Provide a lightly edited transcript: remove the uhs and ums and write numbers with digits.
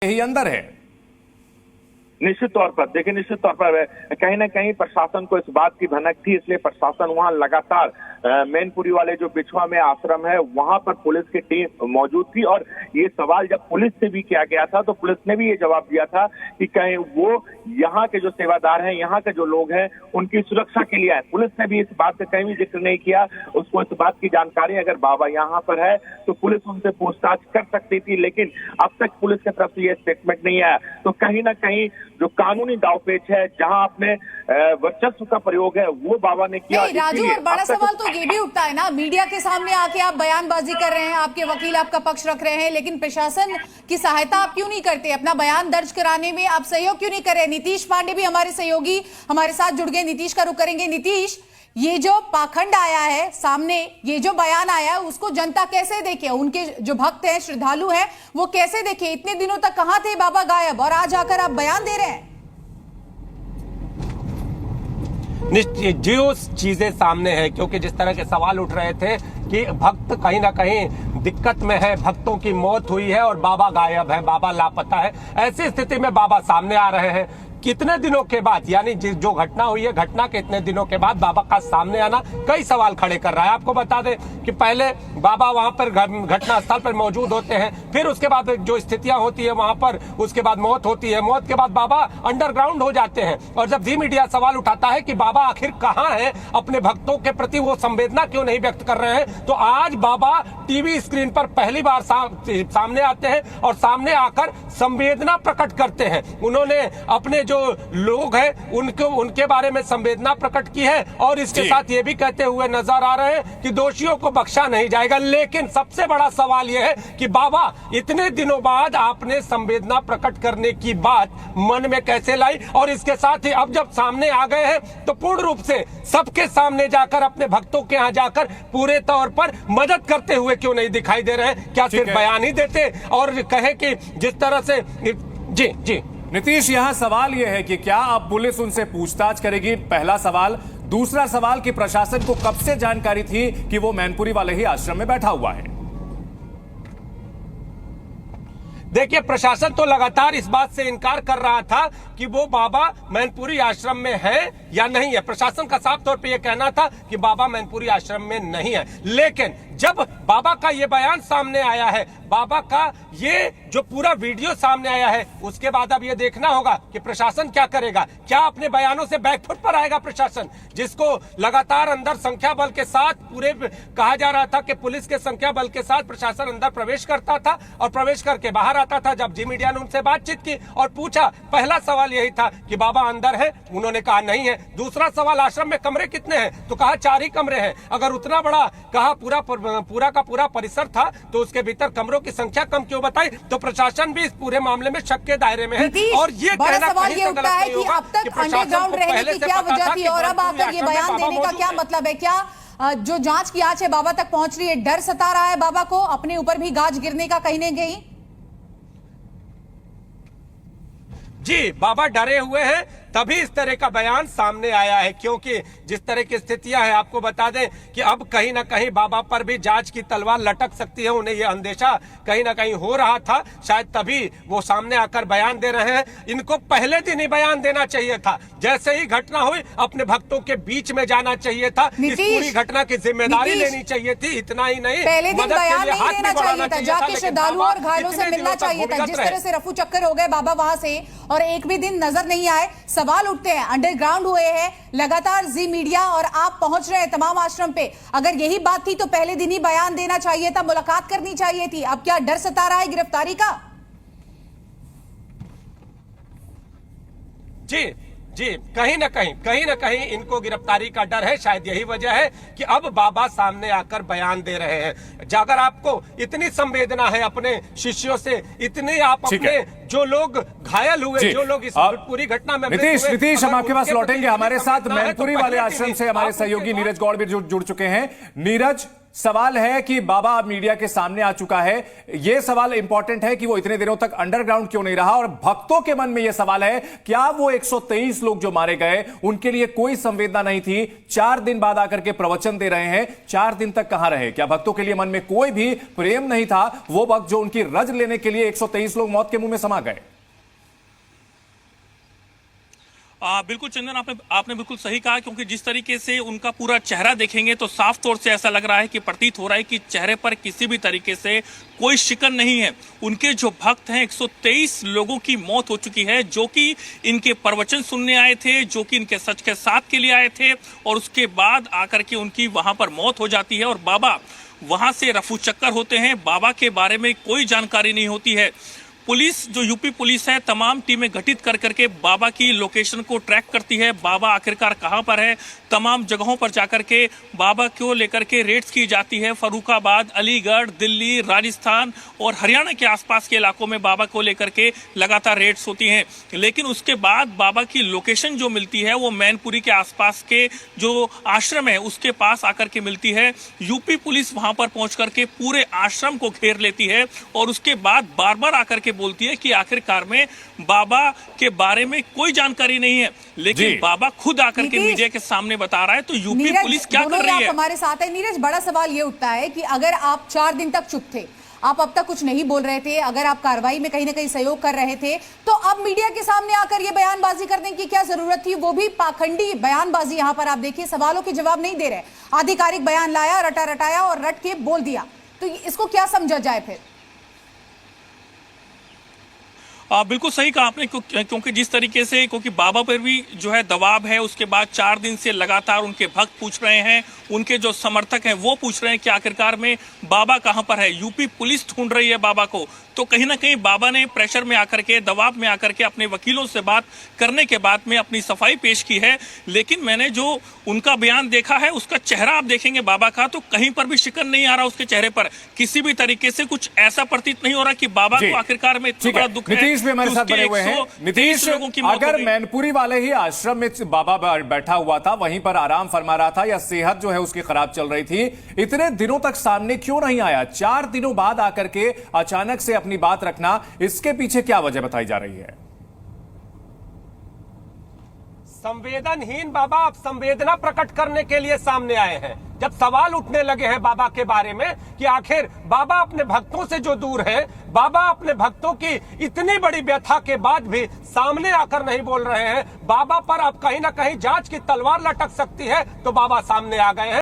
ही अंदर है। निश्चित तौर पर देखिए, निश्चित तौर पर कहीं ना कहीं प्रशासन को इस बात की भनक थी, इसलिए प्रशासन वहां लगातार मैनपुरी वाले जो बिछवा में आश्रम है वहां पर पुलिस की टीम मौजूद थी। और ये सवाल जब पुलिस से भी किया गया था तो पुलिस ने भी ये जवाब दिया था कि कहीं वो यहाँ के जो सेवादार हैं, यहाँ के जो लोग हैं, उनकी सुरक्षा के लिए आए। पुलिस ने भी इस बात का कहीं भी जिक्र नहीं किया। उसको इस बात की जानकारी अगर बाबा यहाँ पर है तो पुलिस उनसे पूछताछ कर सकती थी, लेकिन अब तक पुलिस की तरफ से ये स्टेटमेंट नहीं आया। तो कहीं ना कहीं जो कानूनी दावपेच है, जहां अपने वर्चस्व का प्रयोग है, वो बाबा ने किया। राजू, और बड़ा सवाल तो ये भी उठता है ना, मीडिया के सामने आके आप बयानबाजी कर रहे हैं, आपके वकील आपका पक्ष रख रहे हैं, लेकिन प्रशासन की सहायता आप क्यों नहीं करते? अपना बयान दर्ज कराने में आप सहयोग क्यों नहीं कर रहे? नीतीश पांडे भी हमारे सहयोगी हमारे साथ जुड़ गए, नीतीश का रुख करेंगे। नीतीश, ये जो पाखंड आया है सामने, ये जो बयान आया है, उसको जनता कैसे देखे? उनके जो भक्त हैं, श्रद्धालु हैं, वो कैसे देखे? इतने दिनों तक कहां थे बाबा गायब, और आज आकर आप बयान दे रहे हैं? जो चीजें सामने है, क्योंकि जिस तरह के सवाल उठ रहे थे कि भक्त कहीं ना कहीं दिक्कत में है, भक्तों की मौत हुई है और बाबा गायब है, बाबा लापता है, ऐसी स्थिति में बाबा सामने आ रहे हैं। कितने दिनों के बाद, यानी जो घटना हुई है, घटना के इतने दिनों के बाद बाबा का सामने आना कई सवाल खड़े कर रहा है। आपको बता दें कि पहले बाबा वहां पर घटना स्थल पर मौजूद होते हैं, फिर उसके बाद जो स्थितियां होती है वहां पर, उसके बाद मौत होती है, मौत के बाद बाबा अंडरग्राउंड हो जाते हैं। और जब जी मीडिया सवाल उठाता है कि बाबा आखिर कहां है, अपने भक्तों के प्रति वो संवेदना क्यों नहीं व्यक्त कर रहे हैं, तो आज बाबा टीवी स्क्रीन पर पहली बार सामने आते हैं और सामने आकर संवेदना प्रकट करते हैं। उन्होंने अपने जो लोग हैं उनके बारे में संवेदना प्रकट की है और इसके साथ ये भी कहते हुए नजर आ रहे हैं कि दोषियों को बख्शा नहीं जाएगा। लेकिन सबसे बड़ा सवाल यह है कि बाबा इतने दिनों बाद आपने संवेदना प्रकट करने की बात मन में कैसे लाई, और इसके साथ ही अब जब सामने आ गए हैं तो पूर्ण रूप से सबके सामने जाकर, अपने भक्तों के यहाँ जाकर पूरे तौर पर मदद करते हुए क्यों नहीं दिखाई दे रहे हैं? क्या सिर्फ बयान ही देते और कहे कि जिस तरह से जी जी नीतीश, यहां सवाल यह है कि क्या अब पुलिस उनसे पूछताछ करेगी? पहला सवाल। दूसरा सवाल कि प्रशासन को कब से जानकारी थी कि वो मैनपुरी वाले ही आश्रम में बैठा हुआ है? देखिए, प्रशासन तो लगातार इस बात से इनकार कर रहा था कि वो बाबा मैनपुरी आश्रम में है या नहीं है। प्रशासन का साफ तौर पे ये कहना था कि बाबा मैनपुरी आश्रम में नहीं है। लेकिन जब बाबा का ये बयान सामने आया है, बाबा का ये जो पूरा वीडियो सामने आया है, उसके बाद अब ये देखना होगा कि प्रशासन क्या करेगा। क्या अपने बयानों से बैकफुट पर आएगा प्रशासन, जिसको लगातार अंदर संख्या बल के साथ पूरे कहा जा रहा था कि पुलिस के संख्या बल के साथ प्रशासन अंदर प्रवेश करता था और प्रवेश करके बाहर आता था। जब जी मीडिया ने उनसे बातचीत की और पूछा, पहला सवाल यही था कि बाबा अंदर है, उन्होंने कहा नहीं है। दूसरा सवाल, आश्रम में कमरे कितने हैं, तो कहा 4 ही कमरे हैं। अगर उतना बड़ा कहा पूरा का पूरा परिसर था तो उसके भीतर कमरों की संख्या कम क्यों बताई? तो प्रशासन भी इस पूरे मामले में शक के दायरे में है। और ये बड़ा सवाल ये उठता है कि अब तक अंडरग्राउंड रहने की क्या वजह थी और अब आकर ये बयान देने का क्या मतलब है? क्या जो जांच की आंच है बाबा तक पहुंच रही है? डर सता रहा है बाबा को अपने ऊपर भी गाज गिरने का कहीं न कहीं? जी, बाबा डरे हुए हैं, तभी इस तरह का बयान सामने आया है। क्योंकि जिस तरह की स्थितियां हैं, आपको बता दें कि अब कहीं ना कहीं बाबा पर भी जांच की तलवार लटक सकती है। उन्हें यह अंदेशा कहीं ना कहीं हो रहा था, शायद तभी वो सामने आकर बयान दे रहे हैं। इनको पहले दिन ही बयान देना चाहिए था, जैसे ही घटना हुई अपने भक्तों के बीच में जाना चाहिए था, इस पूरी घटना की जिम्मेदारी लेनी चाहिए थी। इतना ही नहीं, पहले दिन बयान नहीं देना चाहिए था, जाके श्रद्धालुओं और घायलों से मिलना चाहिए था। जिस तरह से रफू चक्कर हो गए बाबा वहां से और एक भी दिन नजर नहीं आए, सवाल उठते हैं। अंडरग्राउंड हुए हैं, लगातार जी मीडिया और आप पहुंच रहे हैं तमाम आश्रम पे। अगर यही बात थी तो पहले दिन ही बयान देना चाहिए था, मुलाकात करनी चाहिए थी। अब क्या डर सता रहा है गिरफ्तारी का? जी जी, कहीं ना कहीं इनको गिरफ्तारी का डर है। शायद यही वजह है कि अब बाबा सामने आकर बयान दे रहे हैं। अगर आपको इतनी संवेदना है अपने शिष्यों से, इतने आप अपने जो लोग घायल हुए, जो लोग इस पूरी घटना में नीतीश, हम आपके पास लौटेंगे। हमारे साथ मैनपुरी वाले आश्रम से हमारे सहयोगी नीरज गौड़ भी जुड़ चुके हैं। नीरज, सवाल है कि बाबा अब मीडिया के सामने आ चुका है। यह सवाल इंपॉर्टेंट है कि वो इतने दिनों तक अंडरग्राउंड क्यों नहीं रहा, और भक्तों के मन में यह सवाल है क्या वो 123 लोग जो मारे गए उनके लिए कोई संवेदना नहीं थी? 4 दिन बाद आकर के प्रवचन दे रहे हैं, 4 दिन तक कहां रहे? क्या भक्तों के लिए मन में कोई भी प्रेम नहीं था? वो भक्त जो उनकी रज लेने के लिए 123 लोग मौत के मुंह में समा गए। बिल्कुल चंदन, आपने बिल्कुल सही कहा, क्योंकि जिस तरीके से उनका पूरा चेहरा देखेंगे तो साफ तौर से ऐसा लग रहा है कि प्रतीत हो रहा है कि चेहरे पर किसी भी तरीके से कोई शिकन नहीं है। उनके जो भक्त हैं 123 लोगों की मौत हो चुकी है, जो कि इनके प्रवचन सुनने आए थे, जो कि इनके सच के साथ के लिए आए थे, और उसके बाद आकर के उनकी वहां पर मौत हो जाती है और बाबा वहां से रफू चक्कर होते हैं। बाबा के बारे में कोई जानकारी नहीं होती है। पुलिस, जो यूपी पुलिस है, तमाम टीमें गठित कर करके बाबा की लोकेशन को ट्रैक करती है। बाबा आखिरकार कहां पर है, तमाम जगहों पर जाकर के बाबा को लेकर के रेड्स की जाती है। फर्रुखाबाद, अलीगढ़, दिल्ली, राजस्थान और हरियाणा के आसपास के इलाकों में बाबा को लेकर के लगातार रेड्स होती हैं। लेकिन उसके बाद बाबा की लोकेशन जो मिलती है वो मैनपुरी के आसपास के जो आश्रम है उसके पास आकर के मिलती है। यूपी पुलिस वहां पर पहुंच करके पूरे आश्रम को घेर लेती है और उसके बाद बार बार आकर के बोलती है कि आखिरकार में बाबा के बारे में कोई जानकारी नहीं है। लेकिन बाबा खुद आकर के मीडिया के सामने बता रहा है, तो यूपी पुलिस क्या कर रही है? हमारे साथ है नीरज। बड़ा सवाल ये उठता है कि अगर आप 4 दिन तक चुप थे, आप अब तक कुछ नहीं बोल रहे थे, अगर आप कार्रवाई में कहीं ना कहीं सहयोग कर रहे थे, तो अब मीडिया के सामने आकर ये बयानबाजी करने की क्या जरूरत थी? वो भी पाखंडी बयानबाजी। यहां पर आप देखिए, सवालों के जवाब नहीं दे रहे, आधिकारिक बयान लाया, रटा रटाया और रट के बोल दिया। तो इसको क्या समझा जाए फिर? बिल्कुल सही कहा आपने, क्योंकि जिस तरीके से, क्योंकि बाबा पर भी जो है दबाव है। उसके बाद 4 दिन से लगातार उनके भक्त पूछ रहे हैं, उनके जो समर्थक हैं वो पूछ रहे हैं कि आखिरकार में बाबा कहां पर है। यूपी पुलिस ढूंढ रही है बाबा को। तो कहीं ना कहीं बाबा ने प्रेशर में आकर के, दबाव में आकर के अपने वकीलों से बात करने के बाद में अपनी सफाई पेश की है। लेकिन मैंने जो उनका बयान देखा है, उसका चेहरा आप देखेंगे बाबा का, तो कहीं पर भी शिकन नहीं आ रहा उसके चेहरे पर। किसी भी तरीके से कुछ ऐसा प्रतीत नहीं हो रहा कि बाबा को आखिरकार में इतना बड़ा दुख है। नीतीश भी हमारे साथ बने हुए हैं। नीतीश, अगर मैनपुरी वाले ही आश्रम में बाबा बैठा हुआ था, वहीं पर आराम फरमा रहा था, या सेहत जो है उसकी खराब चल रही थी, इतने दिनों तक सामने क्यों नहीं आया? 4 दिनों बाद आकर के अचानक से अपनी बात रखना, इसके पीछे क्या वजह बताई जा रही है? संवेदनहीन बाबा अब संवेदना प्रकट करने के लिए सामने आए हैं। जब सवाल उठने लगे हैं बाबा के बारे में कि आखिर बाबा अपने भक्तों से जो दूर है, बाबा अपने भक्तों की इतनी बड़ी व्यथा के बाद भी सामने आकर नहीं बोल रहे हैं, बाबा पर अब कहीं ना कहीं जांच की तलवार लटक सकती है, तो बाबा सामने आ गए हैं।